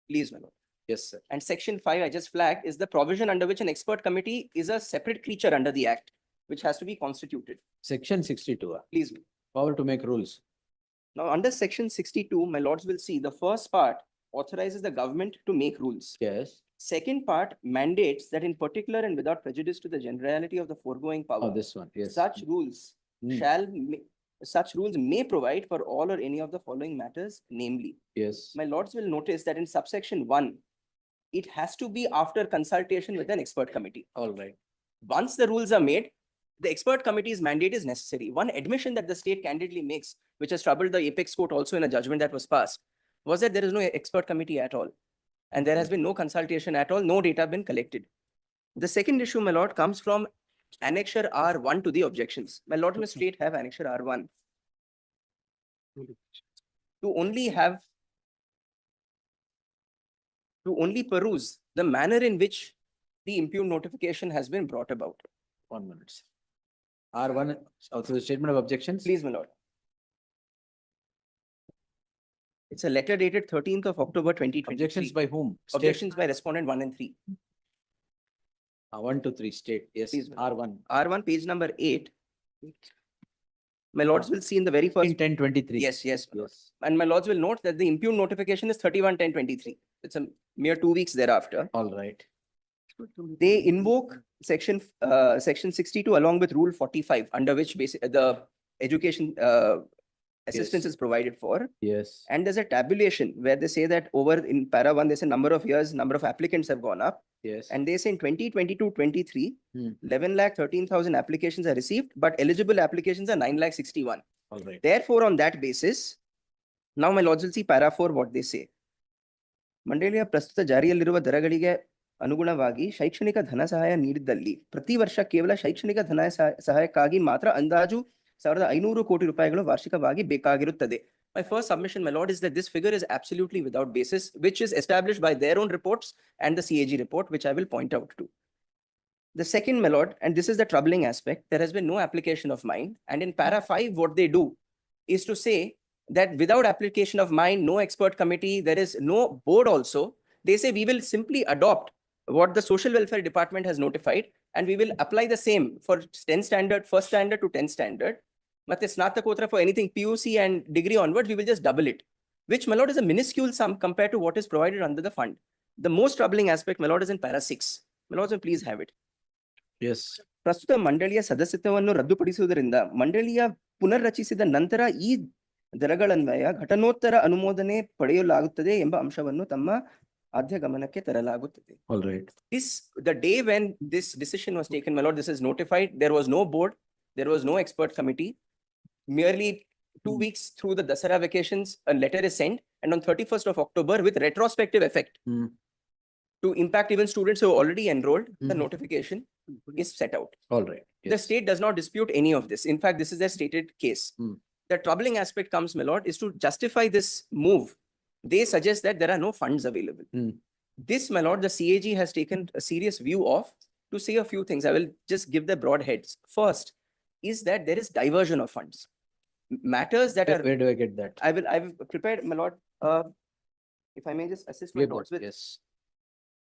Please, my lord. Yes, sir. And section 5, I just flagged, is the provision under which an expert committee is a separate creature under the act, which has to be constituted. Section 62. Please. Power to make rules. Now, under section 62, my lords will see the first part authorizes the government to make rules. Yes. Second part mandates that in particular and without prejudice to the generality of the foregoing power, Oh, this one. Yes. such rules Hmm. such rules may provide for all or any of the following matters, namely. Yes. My lords will notice that in subsection 1, it has to be after consultation with an expert committee. All right. Once the rules are made, the expert committee's mandate is necessary. One admission that the state candidly makes, which has troubled the apex court also in a judgment that was passed, was that there is no expert committee at all. And there has been no consultation at all, no data been collected. The second issue, my lord, comes from Annexure R1 to the objections. My lord, may state have Annexure R1 to only peruse the manner in which the impugned notification has been brought about. 1 minute. Sir. R1, also the statement of objections. Please, my lord. It's a letter dated 13th of October 2023. Objections by whom? State. Objections by respondent 1 and 3. 1 to 3 state. Yes. Please, R1. R1, page number 8. My lords will see in the very first. 1023. Yes, yes. Yes. And my lords will note that the impugned notification is 31/10/23. It's a mere 2 weeks thereafter. All right. They invoke section 62 along with rule 45, under which the education assistance Yes. is provided for. Yes. And there's a tabulation where they say that over in para 1, there's a number of years, number of applicants have gone up. Yes. And they say in 2022-23, Hmm. 11,13,000 applications are received, but eligible applications are 9,61. All right. Therefore, on that basis, now my lords will see para 4 what they say. ಮಂಡಳಿಯ ಪ್ರಸ್ತುತ ಜಾರಿಯಲ್ಲಿರುವ ದರಗಳಿಗೆ ಅನುಗುಣವಾಗಿ ಶೈಕ್ಷಣಿಕ ಧನ ಸಹಾಯ ನೀಡಿದ್ದಲ್ಲಿ ಪ್ರತಿ ವರ್ಷ ಕೇವಲ ಶೈಕ್ಷಣಿಕ ಧನ ಸಹಾಯಕ್ಕಾಗಿ ಮಾತ್ರ ಅಂದಾಜು 1,500 ಕೋಟಿ ರೂಪಾಯಿಗಳು ವಾರ್ಷಿಕವಾಗಿ ಬೇಕಾಗಿರುತ್ತದೆ. My first submission, my lord, is that this figure is absolutely without basis, which is established by their own reports and the CAG report, which I will point out to. The second, my lord, and this is the troubling aspect, there has been no application of mine. And in para 5, what they do is to say that without application of mine, no expert committee, there is no board also. They say we will simply adopt what the social welfare department has notified, and we will apply the same for 10 standard, first standard to 10 standard. But Snatakotra for anything PUC and degree onwards, we will just double it, which, my lord, is a minuscule sum compared to what is provided under the fund. The most troubling aspect, my lord, is in para 6. My lords, please have it. Yes. ಪ್ರಸ್ತುತ ಮಂಡಳಿಯ ಸದಸ್ಯತ್ವವನ್ನು ರದ್ದುಪಡಿಸುವುದರಿಂದ ಮಂಡಳಿಯ ಪುನರ್ರಚಿಸಿದ ನಂತರ ಈ ದರಗಳನ್ವಯ ಘಟನೋತ್ತರ ಅನುಮೋದನೆ ಪಡೆಯಲಾಗುತ್ತದೆ ಎಂಬ ಅಂಶವನ್ನು ತಮ್ಮ ಆದ್ಯ ಗಮನಕ್ಕೆ ತರಲಾಗುತ್ತದೆ. All right. The day when this decision was taken, my lord, this is notified. There was no board. There was no expert committee. Merely 2 weeks through the Dasara vacations, a letter is sent. And on 31st of October, with retrospective effect to impact even students who are already enrolled, the notification is set out. All right. Yes. The state does not dispute any of this. In fact, this is their stated case. The troubling aspect comes, my lord, is to justify this move. They suggest that there are no funds available. This, my lord, the CAG has taken a serious view of to say a few things. I will just give the broad heads. First is that there is diversion of funds. Matters that are. Where do I get that? I've prepared, my lord. If I may just assist my lords with. Yes.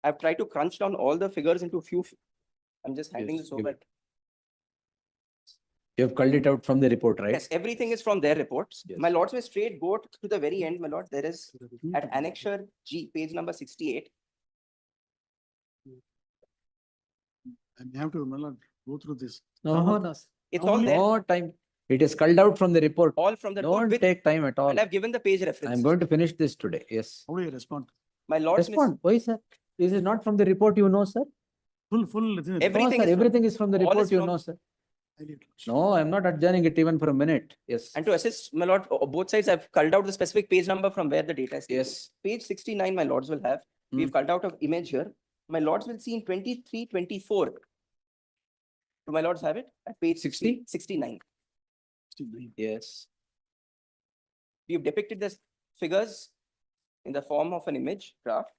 I've tried to crunch down all the figures into a few. I'm just handing Yes, this give over. it. You have culled it out from the report, right? Yes, everything is from their reports. Yes. My lords may straight go to the very end, my lord. There is at Annexure G, page number 68. And you have to, my lord, go through this. No, no. It's all there, No time. It is culled out from the report. all from the report Don't with, take time at all. and I've given the page reference. I'm going to finish this today. Yes. How do you respond? My lords may. Respond. Why, sir? This is not from the report, you know, sir. Full. Everything No, sir. is from- Everything is from the all report, is you from- know, sir. No, I'm not adjourning it even for a minute. Yes. And to assist, my lord, both sides, I've culled out the specific page number from where the data is taken. Yes. Page 69, my lords will have. We've culled out an image here. My lords will see in 23-24. Do my lords have it? At page 60? 69. Yes. We've depicted the figures in the form of an image graph.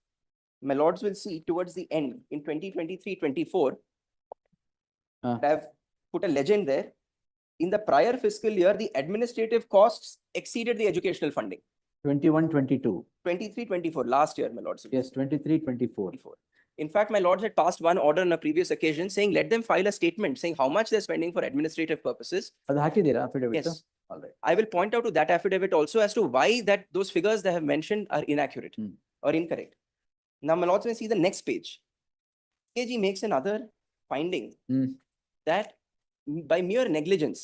My lords will see towards the end in 2023-24. I've put a legend there. In the prior fiscal year, the administrative costs exceeded the educational funding. 21, 22. 23, 24, last year, my lords. Yes, 23, 24. 24. In fact, my lords had passed one order on a previous occasion saying, let them file a statement saying how much they're spending for administrative purposes. ಅದು ಹಾಕಿದ್ದೀರಾ affidavit? Yes. All right. I will point out to that affidavit also as to why that those figures they have mentioned are inaccurate or incorrect. Now, my lords may see the next page. KG makes another finding that by mere negligence,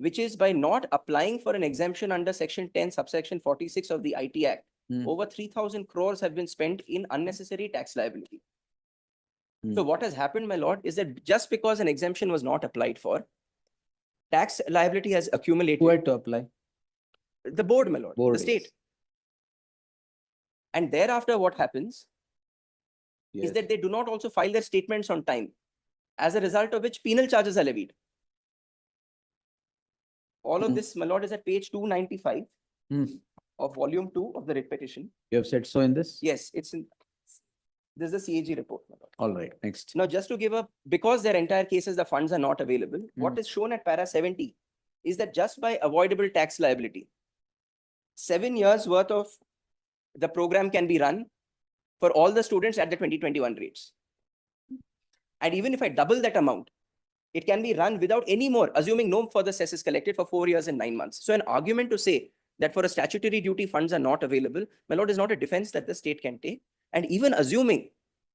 which is by not applying for an exemption under section 10, subsection 46 of the IT Act, over 3,000 crores have been spent in unnecessary tax liability. So what has happened, my lord, is that just because an exemption was not applied for, tax liability has accumulated. Who had to apply? The board, my lord, Board, the state. yes. And thereafter, what happens is Yes. that they do not also file their statements on time, as a result of which penal charges are levied. All of this, my lord, is at page 295 of volume 2 of the writ petition. You have said so in this? Yes, it's in. This is the CAG report, my lord. All right, next. Now, just to give a, because their entire cases, the funds are not available, what is shown at para 70 is that just by avoidable tax liability, 7 years worth of the program can be run for all the students at the 2021 rates. And even if I double that amount, it can be run without any more, assuming no further cess is collected for 4 years and 9 months. So an argument to say that for a statutory duty funds are not available, my lord, is not a defense that the state can take. And even assuming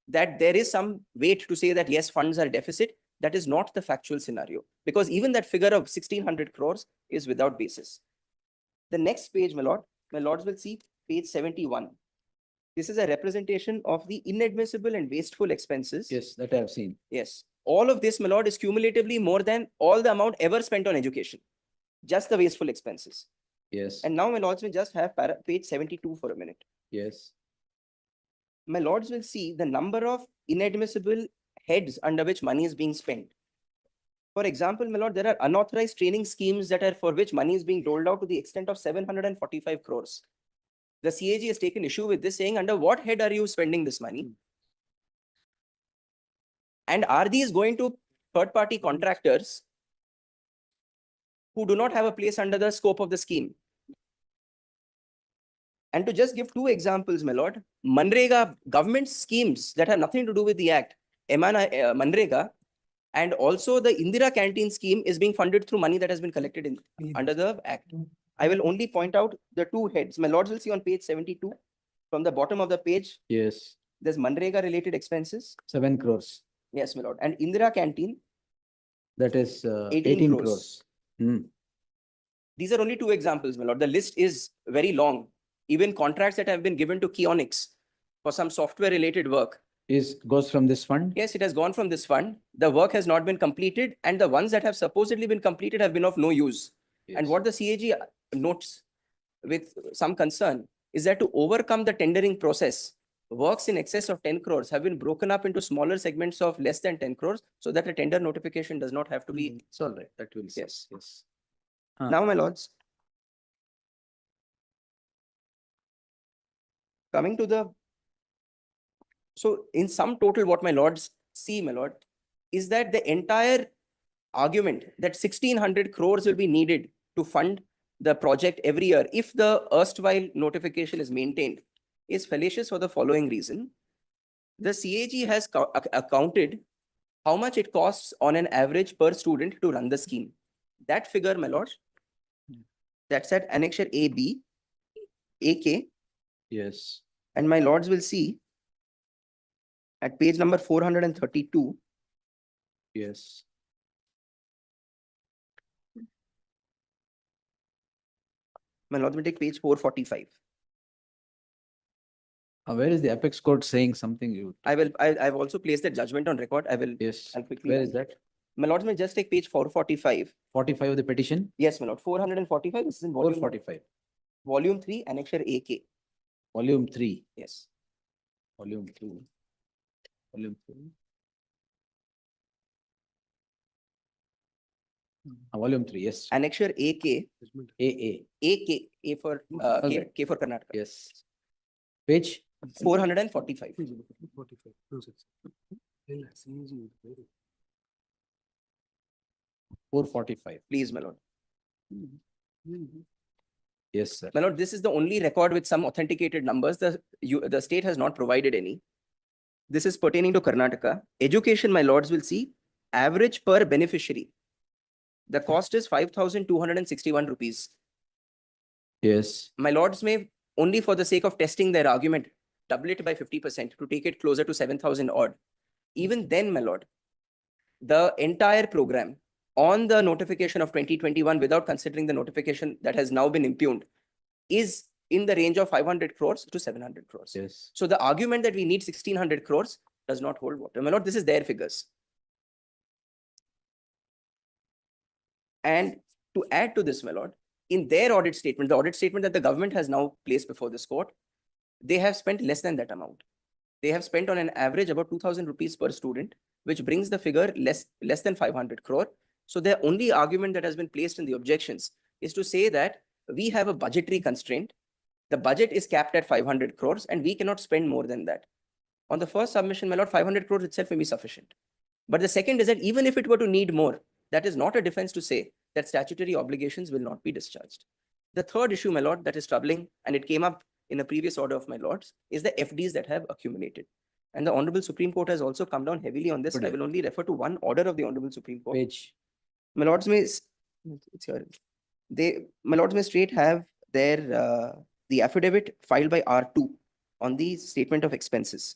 that there is some weight to say that yes, funds are deficit, that is not the factual scenario, because even that figure of 1,600 crores is without basis. The next page, my lords will see page 71. This is a representation of the inadmissible and wasteful expenses. Yes, that I have seen. Yes. All of this, my lord, is cumulatively more than all the amount ever spent on education. Just the wasteful expenses. Yes. And now, my lords will just have page 72 for a minute. Yes. My lords will see the number of inadmissible heads under which money is being spent. For example, my lord, there are unauthorized training schemes that are for which money is being doled out to the extent of 745 crores. The CAG has taken issue with this, saying under what head are you spending this money? And are these going to third-party contractors who do not have a place under the scope of the scheme? And to just give 2 examples, my lord, Manrega government schemes that have nothing to do with the act, Manrega, and also the Indira Canteen scheme is being funded through money that has been collected in under the act. I will only point out the 2 heads. My lords will see on page 72, from the bottom of the page, Yes. there's Manrega related expenses. 7 crores. Yes, my lord. And Indira Canteen, That is 18 18 crores. crores. These are only 2 examples, my lord. The list is very long. Even contracts that have been given to Keonix for some software related work. Goes from this fund? Yes, it has gone from this fund. The work has not been completed, and the ones that have supposedly been completed have been of no use. And Yes. what the CAG notes with some concern is that to overcome the tendering process, works in excess of 10 crores have been broken up into smaller segments of less than 10 crores so that a tender notification does not have to be. It's all right. That will. Yes. Yes. Now, my lords, coming to the, so in sum total, what my lords see, my lord, is that the entire argument that 1,600 crores will be needed to fund the project every year if the erstwhile notification is maintained is fallacious for the following reason. The CAG has accounted how much it costs on an average per student to run the scheme. That figure, my lord, that's at annexure AB, AK, Yes. and my lords will see at page number 432. Yes. My lords will take page 445. Where is the apex court saying something? I've also placed the judgment on record. Yes. I'll quickly. Where is that? My lords may just take page 445. 45 of the petition? Yes, my lord. 445. This is in volume 445. Volume 3, annexure AK. Volume 3. Yes. Volume 2. Volume 3. Volume 3, yes. Annexure AK. AA. AK. A for Okay. K for Karnataka. Yes. Page? 445. 445. Please, my lord. Yes, sir. My lord, this is the only record with some authenticated numbers. The state has not provided any. This is pertaining to Karnataka. Education, my lords will see, average per beneficiary. The cost is 5,261 rupees. Yes, My lords may, only for the sake of testing their argument, double it by 50% to take it closer to 7,000 odd. Even then, my lord, the entire program on the notification of 2021, without considering the notification that has now been impugned, is in the range of 500 crores to 700 crores. yes. So the argument that we need 1,600 crores does not hold water. My lord, this is their figures. And to add to this, my lord, in their audit statement, the audit statement that the government has now placed before this court, they have spent less than that amount. They have spent on an average about 2,000 rupees per student, which brings the figure less than 500 crore. So the only argument that has been placed in the objections is to say that we have a budgetary constraint. The budget is capped at 500 crores and we cannot spend more than that. On the first submission, my lord, 500 crores itself may be sufficient. But the second is that even if it were to need more, that is not a defense to say that statutory obligations will not be discharged. The third issue, my lord, that is troubling, and it came up in a previous order of my lords, is the FDs that have accumulated. And the Honorable Supreme Court has also come down heavily on this. Good. I will only refer to one order of the Honorable Supreme Court. Page. My lords may, it's here. My lords may straight have their, the affidavit filed by R2 on the statement of expenses.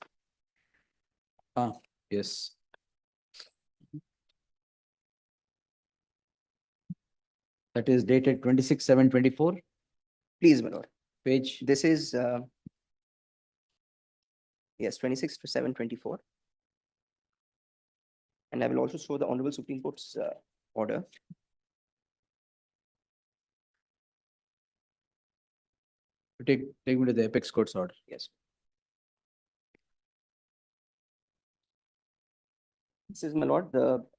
Yes. That is dated 26/7/24, Please, my lord. page. This is, yes, 26 to 7/24. And I will also show the Honorable Supreme Court's order. Take me to the apex court's order. Yes. This is, my lord,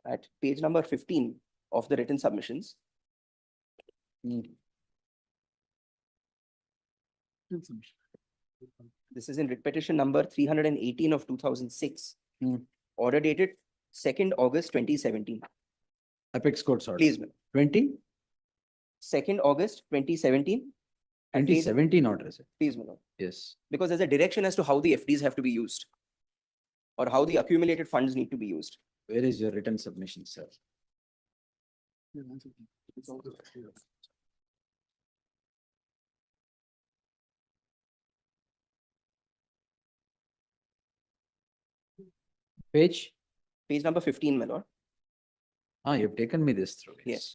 at page number 15 of the written submissions. This is in writ petition number 318 of 2006. Order dated 2nd August 2017. Apex court's order. Please, ma'am. 2nd August 2017. And please, 2017 order, is it? please, my lord. Yes. Because there's a direction as to how the FDs have to be used or how the accumulated funds need to be used. Where is your written submission, sir? Page? Page number 15, my lord. You've taken me this through. Yes.